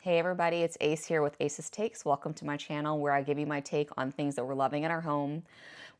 Hey everybody, it's Ace here with Ace's Takes. Welcome to my channel where I give you my take on things that we're loving in our home.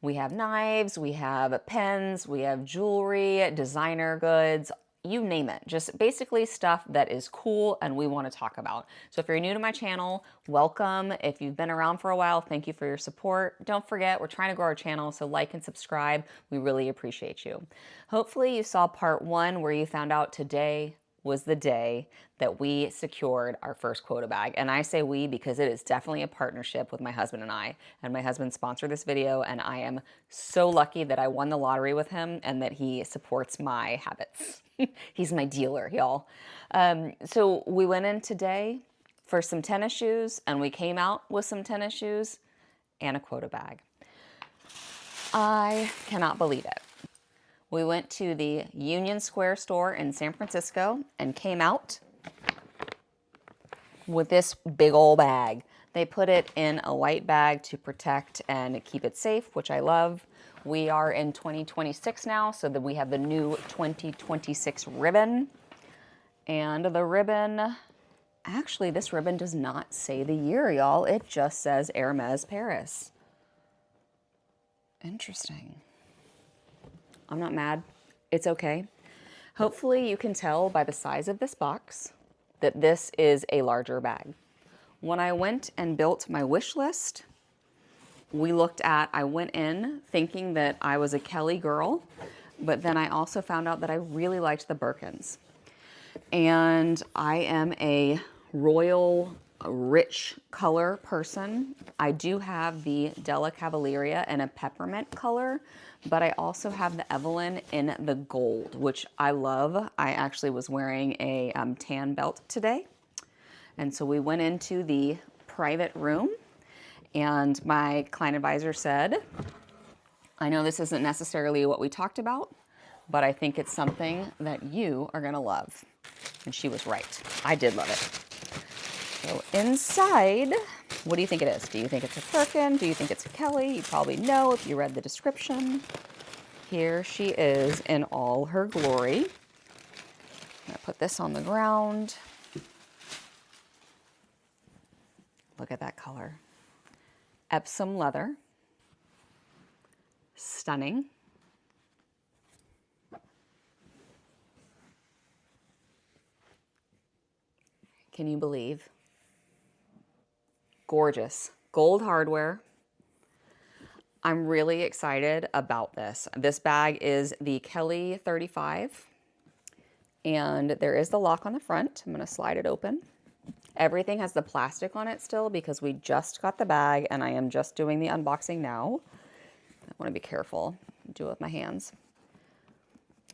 We have knives, we have pens, we have jewelry, designer goods, you name it. Just basically stuff that is cool and we want to talk about. So if you're new to my channel, welcome. If you've been around for a while, thank you for your support. Don't forget, we're trying to grow our channel, so like and subscribe. We really appreciate you. Hopefully you saw part one where you found out today was the day that we secured our first Quota bag. And I say we because it is definitely a partnership with my husband and I. And my husband sponsored this video, and I am so lucky that I won the lottery with him and that he supports my habits. He's my dealer, y'all. So we went in today for some tennis shoes, and we came out with some tennis shoes and a Quota bag. I cannot believe it. We went to the Union Square store in San Francisco and came out with this big old bag. They put it in a white bag to protect and keep it safe, which I love. We are in 2026 now, so that we have the new 2026 ribbon. And the ribbon, actually this ribbon does not say the year, y'all. It just says Hermès Paris. Interesting. I'm not mad. It's okay. Hopefully you can tell by the size of this box that this is a larger bag. When I went and built my wish list, I went in thinking that I was a Kelly girl, but then I also found out that I really liked the Birkins. And I am a royal, rich color person. I do have the Della Cavalleria in a peppermint color, but I also have the Evelyn in the gold, which I love. I actually was wearing a tan belt today. And so we went into the private room, and my client advisor said, I know this isn't necessarily what we talked about, but I think it's something that you are gonna love. And she was right. I did love it. So inside, what do you think it is? Do you think it's a Birkin? Do you think it's a Kelly? You probably know if you read the description. Here she is in all her glory. I'm gonna put this on the ground. Look at that color. Epsom leather. Stunning. Can you believe? Gorgeous. Gold hardware. I'm really excited about this. This bag is the Kelly 35, and there is the lock on the front. I'm gonna slide it open. Everything has the plastic on it still because we just got the bag and I am just doing the unboxing now. I wanna be careful, do it with my hands.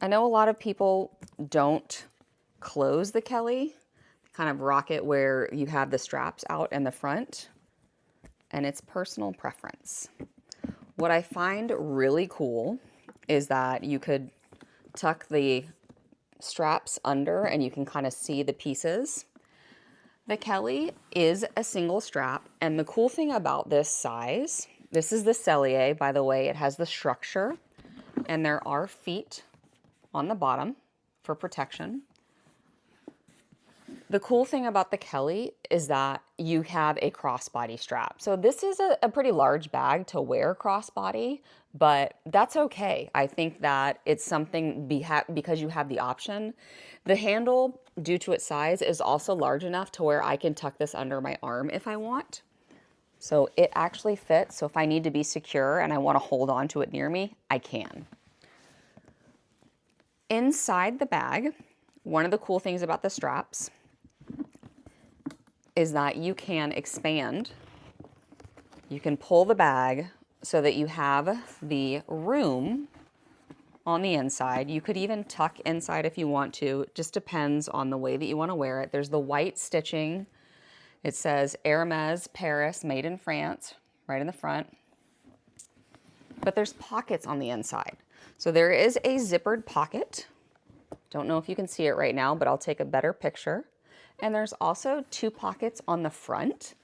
I know a lot of people don't close the Kelly, kind of rock it where you have the straps out in the front, and it's personal preference. What I find really cool is that you could tuck the straps under and you can kind of see the pieces. The Kelly is a single strap, and the cool thing about this size, this is the Cellier, by the way. It has the structure, and there are feet on the bottom for protection. The cool thing about the Kelly is that you have a crossbody strap. So this is a pretty large bag to wear crossbody, but that's okay. I think that it's something because you have the option. The handle, due to its size, is also large enough to where I can tuck this under my arm if I want. So it actually fits. So if I need to be secure and I want to hold on to it near me, I can. Inside the bag, one of the cool things about the straps is that you can expand. You can pull the bag so that you have the room on the inside. You could even tuck inside if you want to. It just depends on the way that you want to wear it. There's the white stitching. It says Hermès Paris, made in France, right in the front. But there's pockets on the inside. So there is a zippered pocket. Don't know if you can see it right now, but I'll take a better picture. And there's also two pockets on the front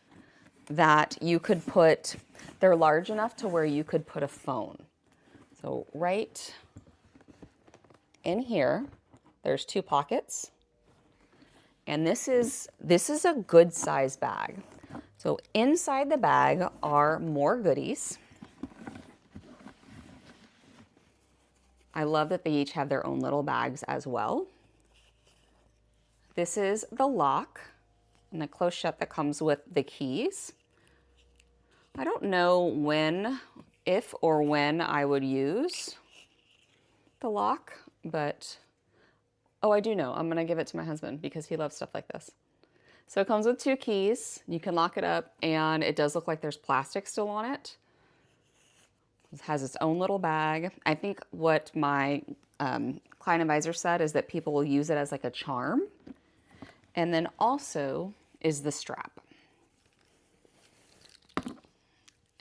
that you could put, they're large enough to where you could put a phone. So right in here, there's two pockets. And this is a good size bag. So inside the bag are more goodies. I love that they each have their own little bags as well. This is the lock and the close shut that comes with the keys. I don't know when, if or when I would use the lock, but oh, I do know. I'm gonna give it to my husband because he loves stuff like this. So it comes with 2 keys. You can lock it up, and it does look like there's plastic still on it. It has its own little bag. I think what my client advisor said is that people will use it as like a charm. And then also is the strap.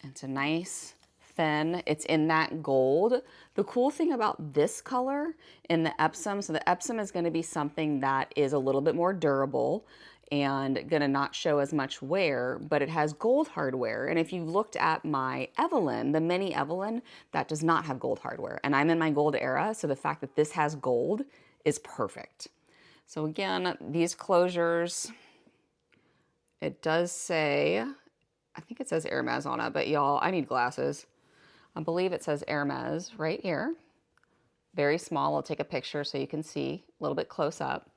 It's a nice thin, it's in that gold. The cool thing about this color in the Epsom, so the Epsom is gonna be something that is a little bit more durable and gonna not show as much wear, but it has gold hardware. And if you looked at my Evelyn, the mini Evelyn, that does not have gold hardware. And I'm in my gold era, so the fact that this has gold is perfect. So again, these closures, it does say, I think it says Hermès on it, but y'all, I need glasses. I believe it says Hermès right here. Very small. I'll take a picture so you can see a little bit close up.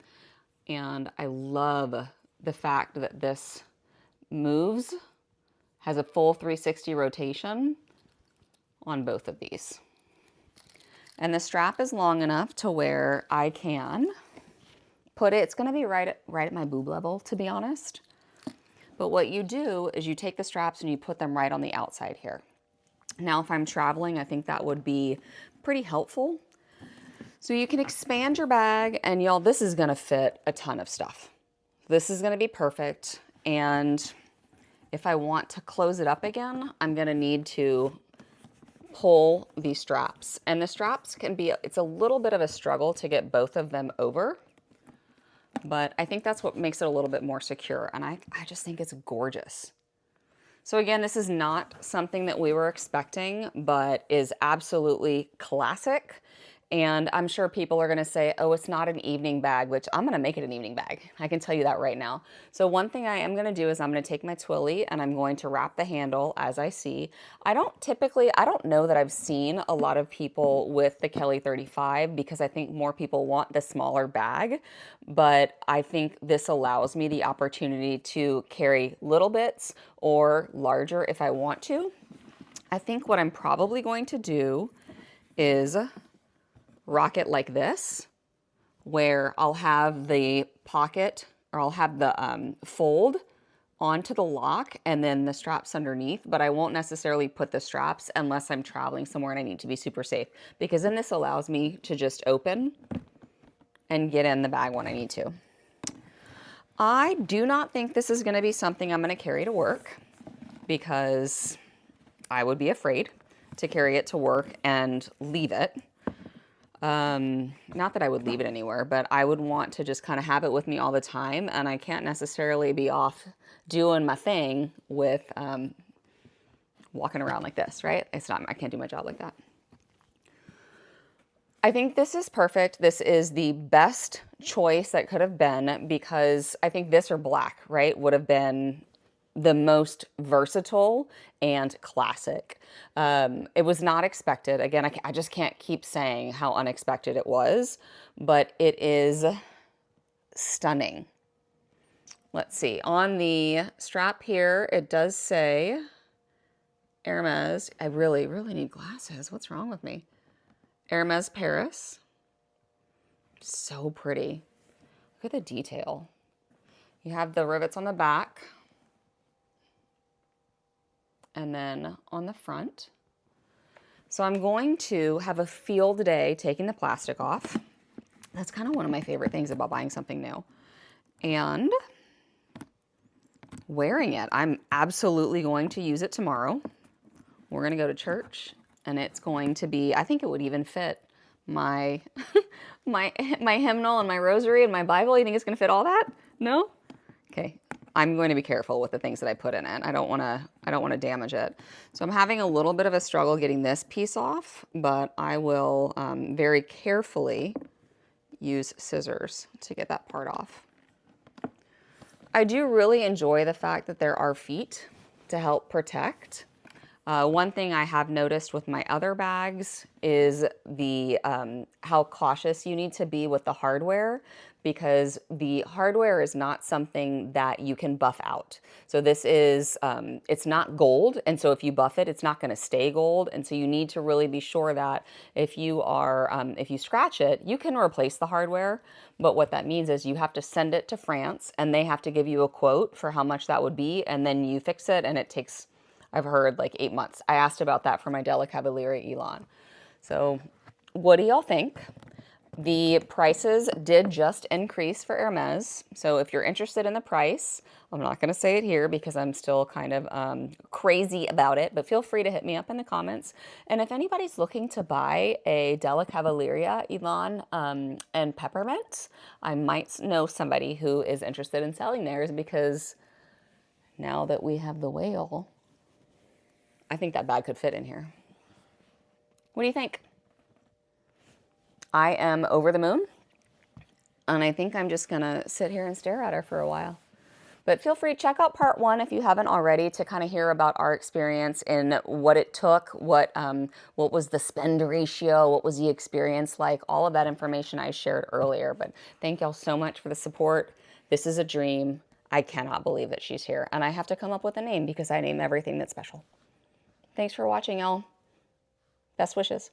And I love the fact that this moves, has a full 360 rotation on both of these. And the strap is long enough to where I can put it, it's gonna be right at my boob level, to be honest. But what you do is you take the straps and you put them right on the outside here. Now, if I'm traveling, I think that would be pretty helpful. So you can expand your bag, and y'all, this is gonna fit a ton of stuff. This is gonna be perfect. And if I want to close it up again, I'm gonna need to pull these straps. And the straps can be, it's a little bit of a struggle to get both of them over, but I think that's what makes it a little bit more secure. And I just think it's gorgeous. So again, this is not something that we were expecting, but is absolutely classic. And I'm sure people are gonna say, oh, it's not an evening bag, which I'm gonna make it an evening bag. I can tell you that right now. So one thing I am gonna do is I'm gonna take my Twilly and I'm going to wrap the handle as I see. I don't know that I've seen a lot of people with the Kelly 35 because I think more people want the smaller bag, but I think this allows me the opportunity to carry little bits or larger if I want to. I think what I'm probably going to do is rock it like this, where I'll have the pocket, or I'll have the fold onto the lock and then the straps underneath, but I won't necessarily put the straps unless I'm traveling somewhere and I need to be super safe, because then this allows me to just open and get in the bag when I need to. I do not think this is gonna be something I'm gonna carry to work because I would be afraid to carry it to work and leave it. Not that I would leave it anywhere, but I would want to just kind of have it with me all the time, and I can't necessarily be off doing my thing with walking around like this, right? I can't do my job like that. I think this is perfect. This is the best choice that could have been, because I think this or black, right, would have been the most versatile and classic. It was not expected. Again, I just can't keep saying how unexpected it was, but it is stunning. Let's see, on the strap here, it does say Hermès. I really, really need glasses. What's wrong with me? Hermès Paris. So pretty. Look at the detail. You have the rivets on the back. And then on the front. So I'm going to have a field day taking the plastic off. That's kind of one of my favorite things about buying something new. And wearing it. I'm absolutely going to use it tomorrow. We're going to go to church, and it's going to be, I think it would even fit my my hymnal and my rosary and my Bible. You think it's going to fit all that? No? Okay. I'm going to be careful with the things that I put in it. I don't want to damage it. So I'm having a little bit of a struggle getting this piece off, but I will very carefully use scissors to get that part off. I do really enjoy the fact that there are feet to help protect. One thing I have noticed with my other bags is the how cautious you need to be with the hardware, because the hardware is not something that you can buff out. So this is, it's not gold, and so if you buff it, it's not going to stay gold, and so you need to really be sure that if you are, if you scratch it, you can replace the hardware, but what that means is you have to send it to France, and they have to give you a quote for how much that would be, and then you fix it, and it takes, I've heard, like 8 months. I asked about that for my Della Cavaliere Elon. So what do y'all think? The prices did just increase for Hermès. So if you're interested in the price, I'm not going to say it here because I'm still kind of crazy about it, but feel free to hit me up in the comments. And if anybody's looking to buy a Della Cavaliere Elon and peppermint, I might know somebody who is interested in selling theirs, because now that we have the whale, I think that bag could fit in here. What do you think? I am over the moon, and I think I'm just gonna sit here and stare at her for a while. But feel free to check out part 1 if you haven't already, to kind of hear about our experience in what it took, what was the spend ratio, what was the experience like, all of that information I shared earlier. But thank y'all so much for the support. This is a dream. I cannot believe that she's here, and I have to come up with a name because I name everything that's special. Thanks for watching, y'all. Best wishes.